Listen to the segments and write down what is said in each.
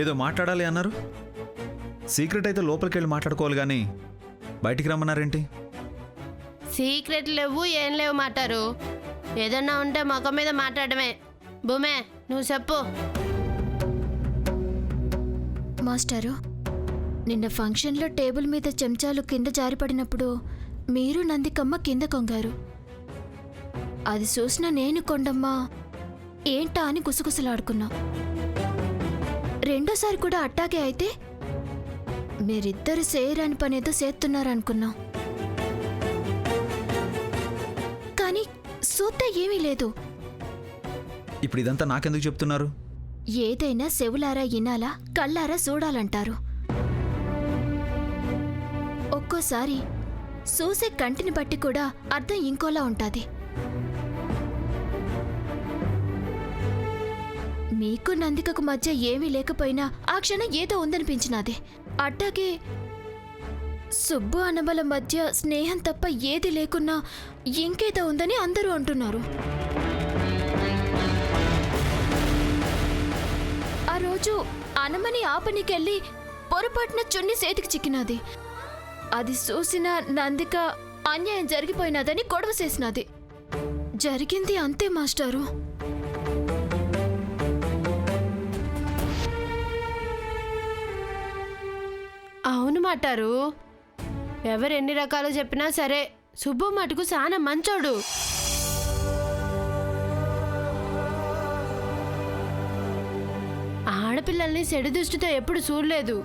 ఏదో మాట్లాడాలి అన్నారు. సీక్రెట్ అయితే లోపలికి వెళ్ళి మాట్లాడుకోవాలి కానీ బయటికి రమ్మన్నారేంటి? సీక్రెట్ లేవు, ఏం లేవు మాటారు. ఏదన్నా ఉంటే ముఖం మీద మాట్లాడమే. భూమే, నువ్వు చెప్పు. మాస్టారు, నిన్న ఫంక్షన్లో టేబుల్ మీద చెంచాలు కింద జారిపడినప్పుడు మీరు నందికమ్మ కింద కొంగారు. అది చూసిన నేను కొండమ్మ ఏంటా అని గుసగుసలాడుకున్నా. రెండోసారి కూడా అట్టాగే అయితే మీరిద్దరు చేయరాని పనేదో చేస్తున్నారనుకున్నా. కానీ సూత్తే ఏమీ లేదు. ఇప్పుడు ఇదంతా నాకెందుకు చెప్తున్నారు? ఏదైనా చెవులారా వినాలా, కళ్ళారా చూడాలంటారు. ఒక్కోసారి చూసే కంటిని బట్టి కూడా అర్థం ఇంకోలా ఉంటాది. మీకు నందికకు మధ్య ఏమీ లేకపోయినా ఆ క్షణం ఏదో ఉందనిపించినది. అట్టాగే సుబ్బు అనబల మధ్య స్నేహం తప్ప ఏది లేకున్నా ఇంకేదో ఉందని అందరూ అంటున్నారు. ఆ రోజు అనమని ఆపనికెళ్ళి పొరపాటున చున్ని చేతికి చిక్కినది. అది చూసిన నందిక అన్యాయం జరిగిపోయినదని గొడవ చేసినది. జరిగింది అంతే మాస్టారు. అవును మాటారు. ఎవరెన్ని రకాలు చెప్పినా సరే సుబ్బు మటుకు చాలా మంచోడు. ఆడపిల్లల్ని చెడు దృష్టితో ఎప్పుడు చూడలేదు.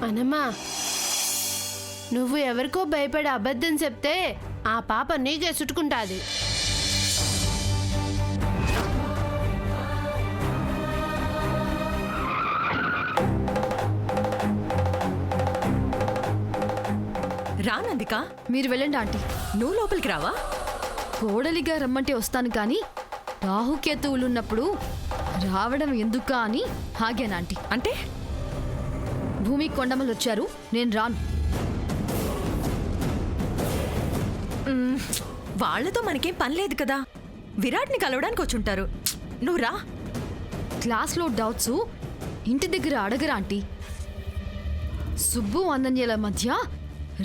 అనమ్మా, నువ్వు ఎవరికో భయపడి అబద్ధం చెప్తే ఆ పాప నీకే చుట్టుకుంటాది. రానందిక, మీరు వెళ్ళండి ఆంటీ. నువ్వు లోపలికి రావా? కోడలిగా రమ్మంటే వస్తాను కానీ రాహుకేతువులున్నప్పుడు రావడం ఎందుకా అని ఆగాను. అంటే భూమి కొండమలు వచ్చారు, నేను రాను. వాళ్లతో మనకేం పని లేదు కదా. విరాట్ని కలవడానికి వచ్చుంటారు. నువ్వు రా. క్లాస్లో డౌట్స్ ఇంటి దగ్గర అడగరా ఆంటీ. సుబ్బు అనన్యల మధ్య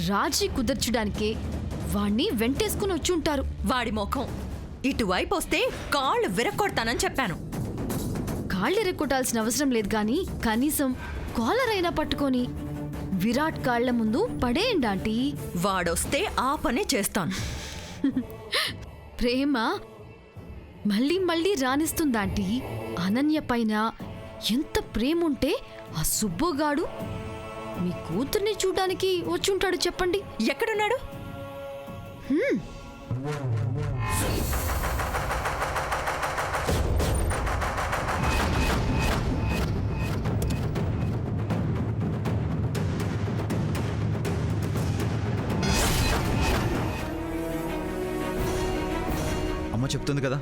రాజీ కుదర్చడానికి వాణ్ణి వెంటేసుకుని వచ్చి ఉంటారు. వాడి ముఖం ఇటువైపు వస్తే కాళ్ళు విరక్కొడతానని చెప్పాను. కాళ్ళు ఎరగొట్టాల్సిన అవసరం లేదు కానీ కనీసం కాలర్ అయినా పట్టుకొని విరాట్ కాళ్ల ముందు పడేయండి ఆంటీ. వాడొస్తే ఆ పనే చేస్తాను. ప్రేమ మళ్ళీ మళ్ళీ రాణిస్తుందాంటీ. అనన్య పైన ఎంత ప్రేముంటే ఆ సుబ్బుగాడు మీ కూతుర్ని చూడ్డానికి వచ్చుంటాడు చెప్పండి. ఎక్కడున్నాడు? అమ్మ చెప్తుంది కదా,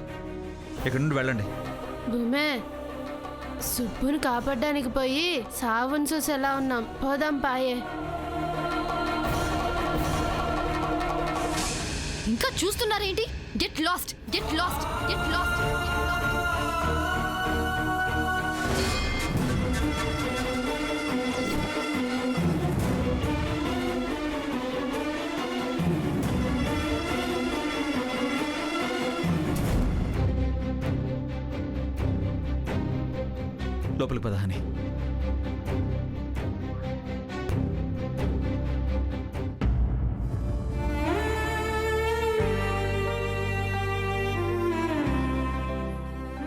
ఇక్కడి నుండి వెళ్ళండి. భూమే, సుబ్బుని కాపాడడానికి పోయి సావును చూసి ఎలా ఉన్నాం. పోదాం పాయే. ఇంకా చూస్తున్నారేంటి? Get lost, get lost, get lost. లోపలికి పద హనీ.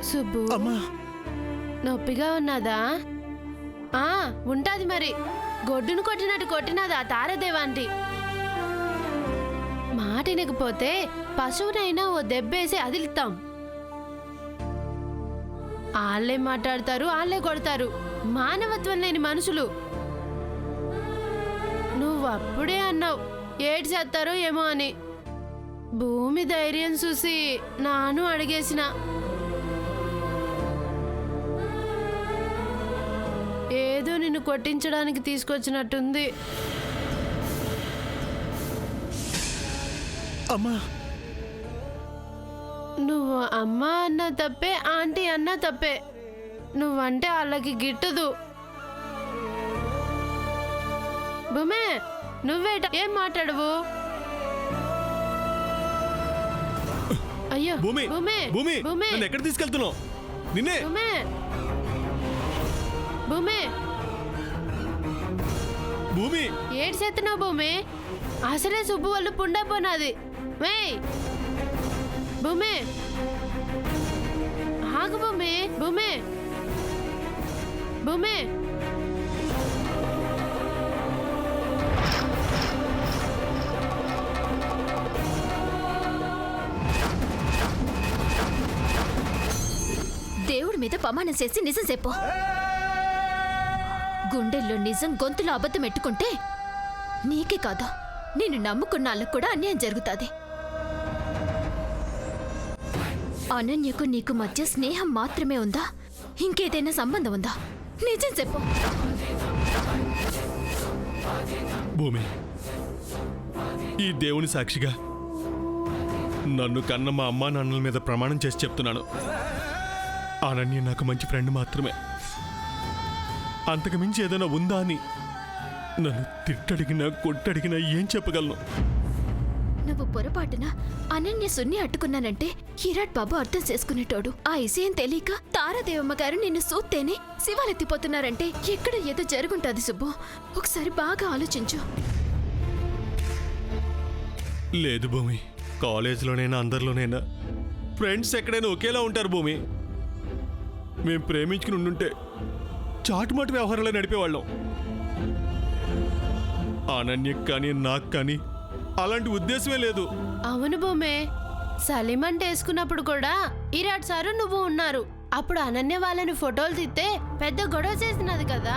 సుబ్బు, నొప్పిగా ఉన్నదా? ఉంటాది మరి. గొడ్డును కొట్టినట్టు కొట్టినదా తారదేవాంటి. మాట వినకపోతే పశువునైనా ఓ దెబ్బేసి అదిలిస్తాం. వాళ్ళే మాట్లాడతారు, వాళ్ళే కొడతారు. మానవత్వం లేని మనుషులు. నువ్వు అప్పుడే అన్నావు ఏడు చేస్తారో ఏమో అని. భూమి ధైర్యం చూసి నాను అడిగేసిన. ఏదో నిన్ను కొట్టించడానికి తీసుకొచ్చినట్టుంది. అమ్మా, నువ్వు అమ్మ అన్నా తప్పే, ఆంటీ అన్నా తప్పే. నువ్వంటే వాళ్ళకి గిట్టదు. భూమే, నువ్వేట ఏం మాట్లాడవు? అయ్యో భూమి భూమే, భూమి భూమే, నన్ను ఎక్కడ తీసుకెళ్తున్నావు? నిన్నే. భూమే, భూమే, భూమి ఏడు చేస్తున్నావు భూమి? అసలే సుబ్బు వాళ్ళు పుండా పోనాది. వేయ్ భూమి, ఆగు భూమి, భూమి, భూమి. దేవుడి మీద ప్రమాణం చేసి నిజం చెప్పు. గుండెల్లో నిజం, గొంతులో అబద్ధం ఎట్టుకుంటే నీకే కాదు, నిన్ను నమ్ముకున్న వాళ్ళకు కూడా అన్యాయం జరుగుతుంది. అనన్యకు నీకు మధ్య స్నేహం మాత్రమే ఉందా? ఇంకేదైనా సంబంధం ఉందా? నిజం చెప్పు. భూమి, ఈ దేవుని సాక్షిగా నన్ను కన్న మా అమ్మా నాన్నల మీద ప్రమాణం చేసి చెప్తున్నాను, అనన్య నాకు మంచి ఫ్రెండ్ మాత్రమే. అంతకు మించి ఏదైనా ఉందా అని నన్ను తిట్టడిగినా కొట్టడిగినా ఏం చెప్పగలను? నువ్వు పొరపాటున అనన్య సున్ని అట్టుకున్నానంటే హిరాట్ బాబు అర్థం చేసుకునేటోడు. ఆ విషయం తెలియక తారాదేవమ్మ గారు నిన్ను సూత్తేనే శివాలెత్తిపోతున్నారంటే ఎక్కడ ఏదో జరుగుంటుంది సుబ్బు. ఒకసారి బాగా ఆలోచించు. లేదు భూమి, కాలేజీలోనైనా అందరిలోనైనా ఫ్రెండ్స్ ఎక్కడైనా ఒకేలా ఉంటారు భూమి. మేము ప్రేమించుకుని ఉండుంటే చాటుమాటు వ్యవహారాలు నడిపేవాళ్ళం. అనన్యకు కానీ నాకు కానీ అలాంటి ఉద్దేశమే లేదు. అవును భూమే, సలీం అంటే వేసుకున్నప్పుడు కూడా ఈరాట్ సారు నువ్వు ఉన్నారు. అప్పుడు అనన్య వాళ్ళని ఫోటోలు తీస్తే పెద్ద గొడవ చేసినది కదా.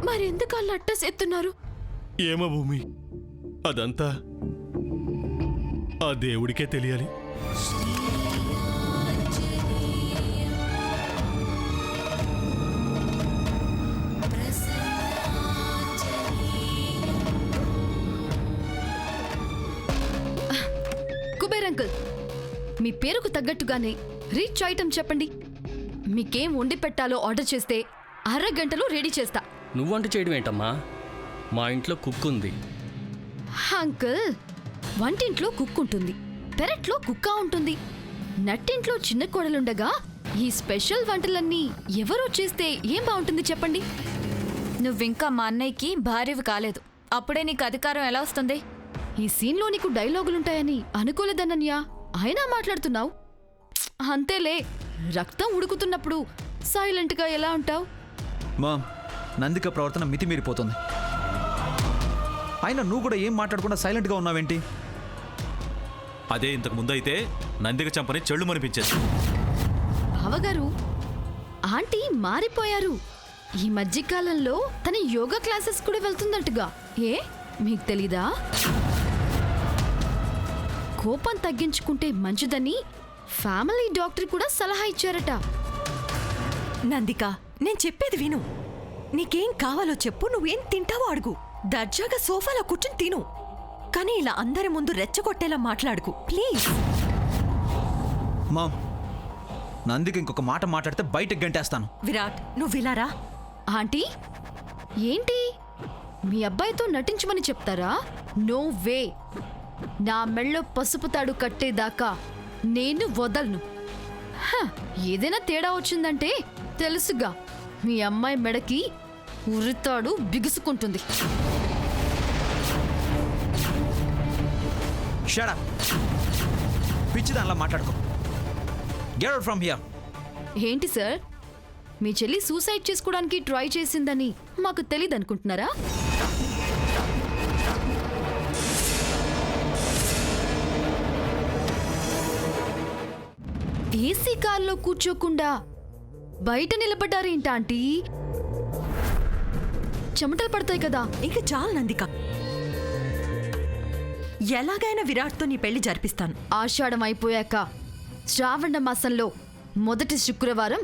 మరెందుకు వాళ్ళు అట్టసేస్తున్నారు? ఏమో భూమి, అదంతా ఆ దేవుడికే తెలియాలి. కుబేర్ అంకుల్, మీ పేరుకు తగ్గట్టుగానే రిచ్ ఐటమ్ చెప్పండి. మీకేం వండి పెట్టాలో ఆర్డర్ చేస్తే అరగంటలో రెడీ చేస్తా. నువ్వు వంట చేయడం ఏంటమ్మా? మా ఇంట్లో కుక్ ఉంది. అంకుల్, వంటింట్లో కుక్ ఉంటుంది, పెరట్లో కుక్క ఉంటుంది, నట్టింట్లో చిన్న కోడలుండగా ఈ స్పెషల్ వంటలన్నీ ఎవరో చేస్తే ఏం బాగుంటుంది చెప్పండి? నువ్వింకా మా అన్నయ్యకి భార్యవి కాలేదు, అప్పుడే నీకు అధికారం ఎలా వస్తుంది? ఈ సీన్లో నీకు డైలాగులుంటాయని అనుకోలేదన్నయ్యా, అయినా మాట్లాడుతున్నావు. అంతేలే, రక్తం ఉడుకుతున్నప్పుడు సైలెంట్గా ఎలా ఉంటావు? మా నందిక ప్రవర్తన మితిమీరిపోతుంది. అయినా నువ్వు కూడా ఏం మాట్లాడకుండా సైలెంట్గా ఉన్నావేంటి? అదే ఇంతకు ముందు అయితే నందిక చంపని చెళ్ళు మనిపించేది. బావగారు, ఆంటీ మారిపోయారు. ఈ మధ్యకాలంలో తన యోగా క్లాసెస్ కూడా వెళ్తుందట్టుగా. ఏ మీకు తెలీదా? కోపం తగ్గించుకుంటే మంచిదని ఫ్యామిలీ డాక్టర్ కూడా సలహా ఇచ్చారట. నందిక, నేను చెప్పేది విను. నీకేం కావాలో చెప్పు, నువ్వేం తింటావో అడుగు. దర్జాగా సోఫాలో కూర్చుని తిను. కానీ ఇలా అందరి ముందు రెచ్చగొట్టేలా మాట్లాడుకు ప్లీజ్. మా నందిక ఇంకొక మాట మాట్లాడితే బయటకు గంటేస్తాను. విరాట్, నువ్వు విలారా? ఆంటీ, ఏంటి మీ అబ్బాయితో నటించమని చెప్తారా? No way. నా మెళ్ళో పసుపు తాడు కట్టేదాకా నేను వదలను. ఏదైనా తేడా వచ్చిందంటే తెలుసుగా, మీ అమ్మాయి మెడకి ఉరితాడు బిగుసుకుంటుంది. Shut up. పిచ్చిదానిలా మాట్లాడుకో. Get out from here. ఏంటి సార్, మీ చెల్లి సూసైడ్ చేసుకోవడానికి ట్రై చేసిందని మాకు తెలీదు అనుకుంటున్నారా? ఏసీ కార్లో కూర్చోకుండా బయట నిలబడ్డారేంట ఆంటీ? చెమటలు పడతాయి కదా. ఇక చాలు నందిక, ఎలాగైనా విరాట్తో నీ పెళ్లి జరిపిస్తాను. ఆషాఢం అయిపోయాక శ్రావణ మాసంలో మొదటి శుక్రవారం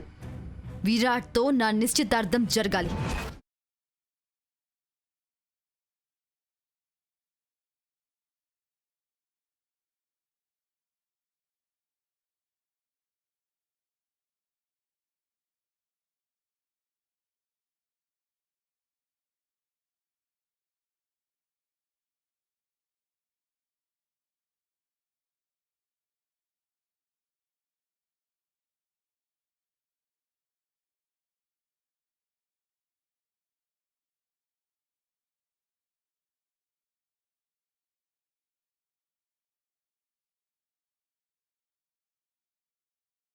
విరాట్తో నా నిశ్చితార్థం జరగాలి.